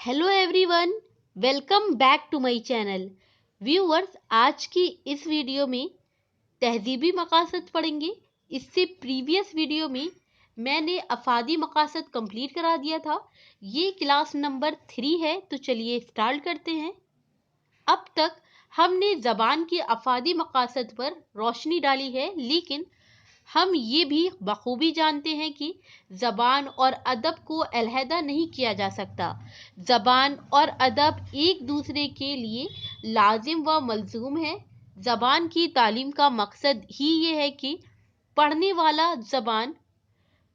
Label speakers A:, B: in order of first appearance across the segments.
A: Hello everyone, welcome back to my channel. Viewers, आज की इस वीडियो में तहजीबी मकासद पढ़ेंगे। इससे प्रीवियस वीडियो में मैंने अफादी मकासद कंप्लीट करा दिया था। ये क्लास नंबर 3 है, तो चलिए स्टार्ट करते हैं। अब तक हमने ज़बान के अफादी मकासद पर रोशनी डाली है, लेकिन हम ये भी बखूबी जानते हैं कि ज़बान और अदब को अलहदा नहीं किया जा सकता। ज़बान और अदब एक दूसरे के लिए लाजिम व मलजूम है। ज़बान की तालीम का मकसद ही ये है कि पढ़ने वाला ज़बान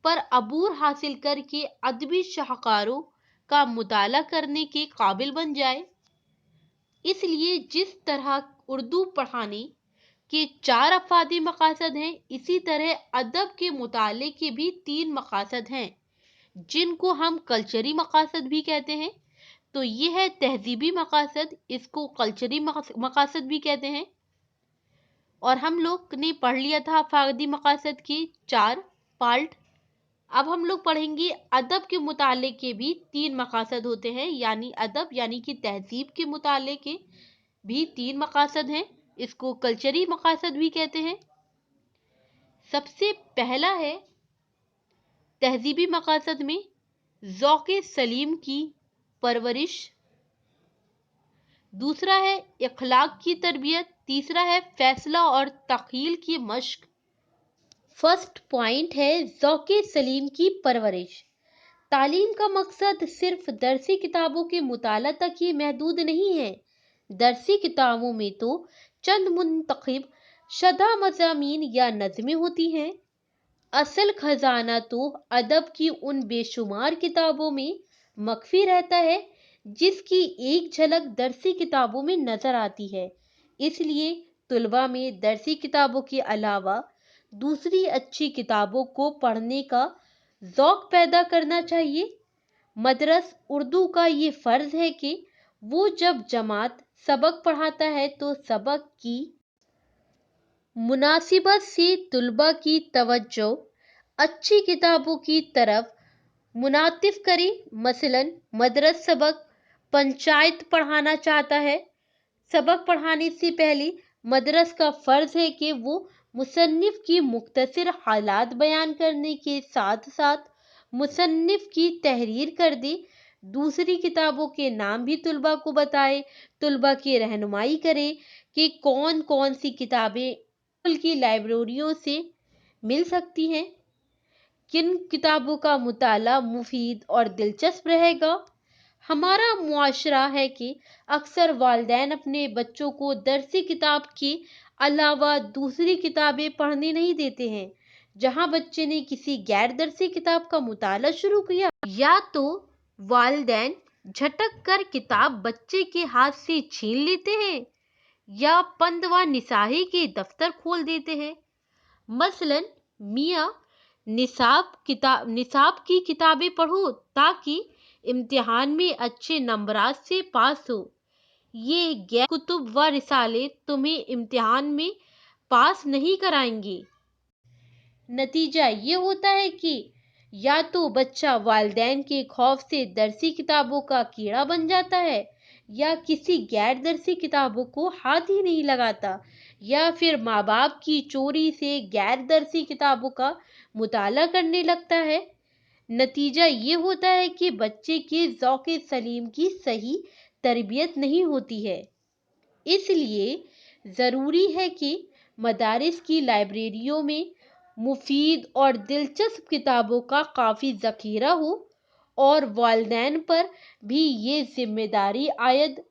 A: पर अबूर हासिल करके अदबी शाहकारों का मुताला करने के काबिल बन जाए। इसलिए जिस तरह उर्दू पढ़ाने के 4 अफादी मकासद हैं, इसी तरह अदब के मुताले के भी 3 मकासद हैं, जिनको हम कल्चरी मकासद भी कहते हैं। तो ये है तहजीबी मकासद, इसको कल्चरी मकासद भी कहते हैं। और हम लोग ने पढ़ लिया था अफादी मकासद के 4 पार्ट। अब हम लोग पढ़ेंगे अदब के मुताले के भी 3 मकासद होते हैं, यानी अदब यानी कि तहजीब के मुताले के भी 3 मकासद हैं। इसको कल्चरी मकासद भी कहते हैं। सबसे पहला है तहजीबी मकासद में ज़ौक़े सलीम की परवरिश, दूसरा है इखलाक की तरबियत, तीसरा है फैसला और तख़ील की मश्क। फर्स्ट पॉइंट है ज़ौक़े सलीम की परवरिश। तालीम का मकसद सिर्फ दरसी किताबों के मुताला तक ही महदूद नहीं है। दरसी किताबों में तो चंद मुंतखब शदा मज़ामीन या नज़में होती हैं। असल खजाना तो अदब की उन बेशुमार किताबों में मख्फी रहता है, जिसकी एक झलक दरसी किताबों में नजर आती है। इसलिए तुलबा में दरसी किताबों के अलावा दूसरी अच्छी किताबों को पढ़ने का ज़ौक़ पैदा करना चाहिए। मदरस उर्दू का ये फ़र्ज है कि वो जब जमात सबक पढ़ाता है तो सबक की मुनासिबत से तुलबा की तवज्जो अच्छी किताबों की तरफ मुनातिफ करे। मसलन मदरस सबक पंचायत पढ़ाना चाहता है। सबक पढ़ाने से पहले मदरस का फ़र्ज है कि वो मुसन्निफ की मुख्तसर हालात बयान करने के साथ साथ मुसन्निफ की तहरीर कर दे। दूसरी किताबों के नाम भी तुलबा को बताए, तुलबा की रहनुमाई करे कि कौन कौन सी किताबें स्कूल की लाइब्रेरियों से मिल सकती हैं, किन किताबों का मुताला मुफीद और दिलचस्प रहेगा। हमारा मुआशरा है कि अक्सर वालिदैन अपने बच्चों को दरसी किताब के अलावा दूसरी किताबें पढ़ने नहीं देते हैं। जहां बच्चे ने किसी गैर दरसी किताब का मुताला शुरू किया, या तो वालिदैन झटक कर किताब बच्चे के हाथ से छीन लेते हैं या पंद व निसाही के दफ्तर खोल देते हैं। मसलन मियाँ निसाब की किताबें पढ़ो ताकि इम्तिहान में अच्छे नंबरात से पास हो। ये गैर कुतुब व रिसाले तुम्हें इम्तिहान में पास नहीं कराएंगे। नतीजा ये होता है कि या तो बच्चा वालिदैन के खौफ से दरसी किताबों का कीड़ा बन जाता है, या किसी गैर दरसी किताबों को हाथ ही नहीं लगाता, या फिर माँ बाप की चोरी से गैर दरसी किताबों का मुताला करने लगता है। नतीजा ये होता है कि बच्चे के ज़ौक़े सलीम की सही तरबियत नहीं होती है। इसलिए ज़रूरी है कि मदारिस की लाइब्रेरियों में मुफीद और दिलचस्प किताबों का काफ़ी ज़ख़ीरा हो, और वालिदैन पर भी ये जिम्मेदारी आयद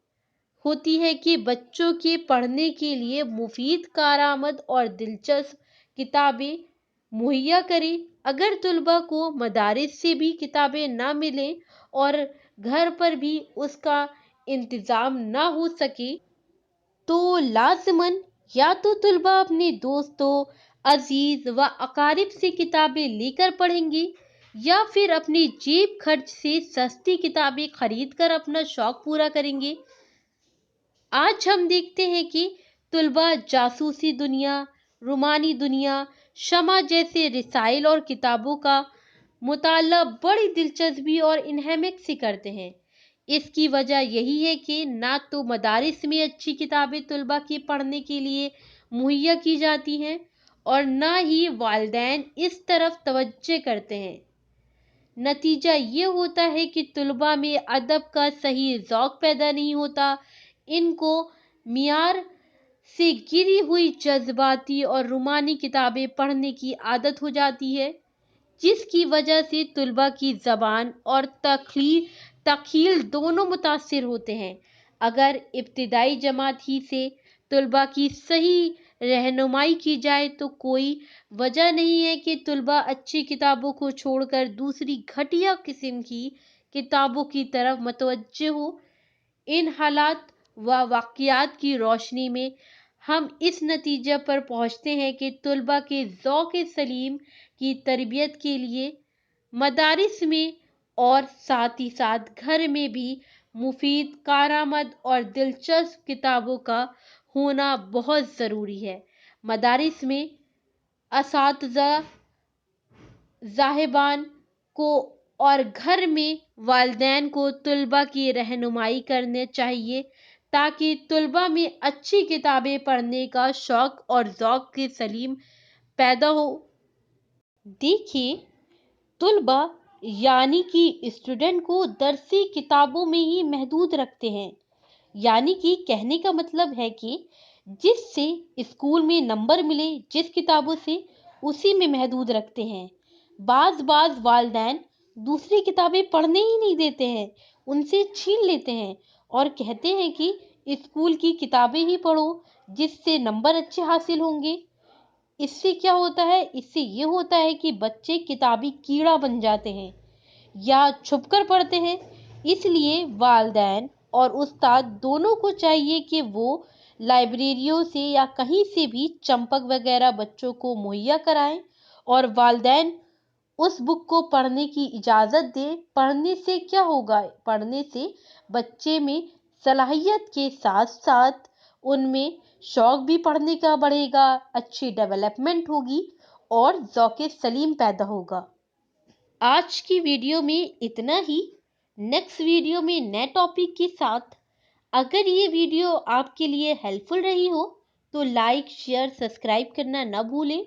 A: होती है कि बच्चों के पढ़ने के लिए मुफीद, कारआमद और दिलचस्प किताबें मुहैया करें। अगर तुलबा को मदारिस से भी किताबें ना मिलें और घर पर भी उसका इंतज़ाम ना हो सके, तो लाज़िमन या तो तुलबा अपने दोस्तों, अजीज व अकारिब से किताबें लेकर पढ़ेंगे, या फिर अपनी जेब खर्च से सस्ती किताबें खरीद कर अपना शौक पूरा करेंगे। आज हम देखते हैं कि तुलबा जासूसी दुनिया, रूमानी दुनिया, शमा जैसे रिसाइल और किताबों का मुताला बड़ी दिलचस्पी और इन्हेमिक से करते हैं। इसकी वजह यही है कि ना तो मदारिस में अच्छी किताबें तलबा के पढ़ने के लिए मुहैया की जाती हैं और ना ही वालिदैन इस तरफ तवज्जो करते हैं। नतीजा ये होता है कि तलबा में अदब का सही ज़ौक़ पैदा नहीं होता। इनको मियार से गिरी हुई जज्बाती और रूमानी किताबें पढ़ने की आदत हो जाती है, जिसकी वजह से तलबा की ज़बान और तख़ील दोनों मुतासिर होते हैं। अगर इब्तिदाई जमात ही से तलबा की सही रहनुमाई की जाए तो कोई वजह नहीं है कि तलबा अच्छी किताबों को छोड़कर दूसरी घटिया किस्म की किताबों की तरफ मतवज्जो हो। इन हालात व वाक़यात की रोशनी में हम इस नतीजे पर पहुँचते हैं कि तलबा के ज़ौक़ सलीम की तरबियत के लिए मदारिस में और साथ ही साथ घर में भी मुफीद, कारआमद और दिलचस्प किताबों का होना बहुत ज़रूरी है। मदारिस में असातिज़ा, साहिबान को और घर में वालिदैन को तलबा की रहनुमाई करनी चाहिए ताकि तलबा में अच्छी किताबें पढ़ने का शौक़ और ज़ौक़ सलीम पैदा हो। देखिए, तलबा यानी कि स्टूडेंट को दरसी किताबों में ही महदूद रखते हैं, यानी कि कहने का मतलब है कि जिससे स्कूल में नंबर मिले जिस किताबों से, उसी में महदूद रखते हैं। बाज़ वालिदैन दूसरी किताबें पढ़ने ही नहीं देते हैं, उनसे छीन लेते हैं और कहते हैं कि स्कूल की किताबें ही पढ़ो जिससे नंबर अच्छे हासिल होंगे। इससे क्या होता है? इससे ये होता है कि बच्चे किताबी कीड़ा बन जाते हैं या छुपकर पढ़ते हैं। इसलिए वालिदैन और उस्ताद दोनों को चाहिए कि वो लाइब्रेरियों से या कहीं से भी चंपक वगैरह बच्चों को मुहैया कराएं और वालिदैन उस बुक को पढ़ने की इजाज़त दें। पढ़ने से क्या होगा? पढ़ने से बच्चे में सलाहियत के साथ साथ उनमें शौक़ भी पढ़ने का बढ़ेगा, अच्छी डेवलपमेंट होगी और ज़ौक़ सलीम पैदा होगा। आज की वीडियो में इतना ही। नेक्स्ट वीडियो में नए टॉपिक के साथ। अगर ये वीडियो आपके लिए हेल्पफुल रही हो तो लाइक, शेयर, सब्सक्राइब करना ना भूलें।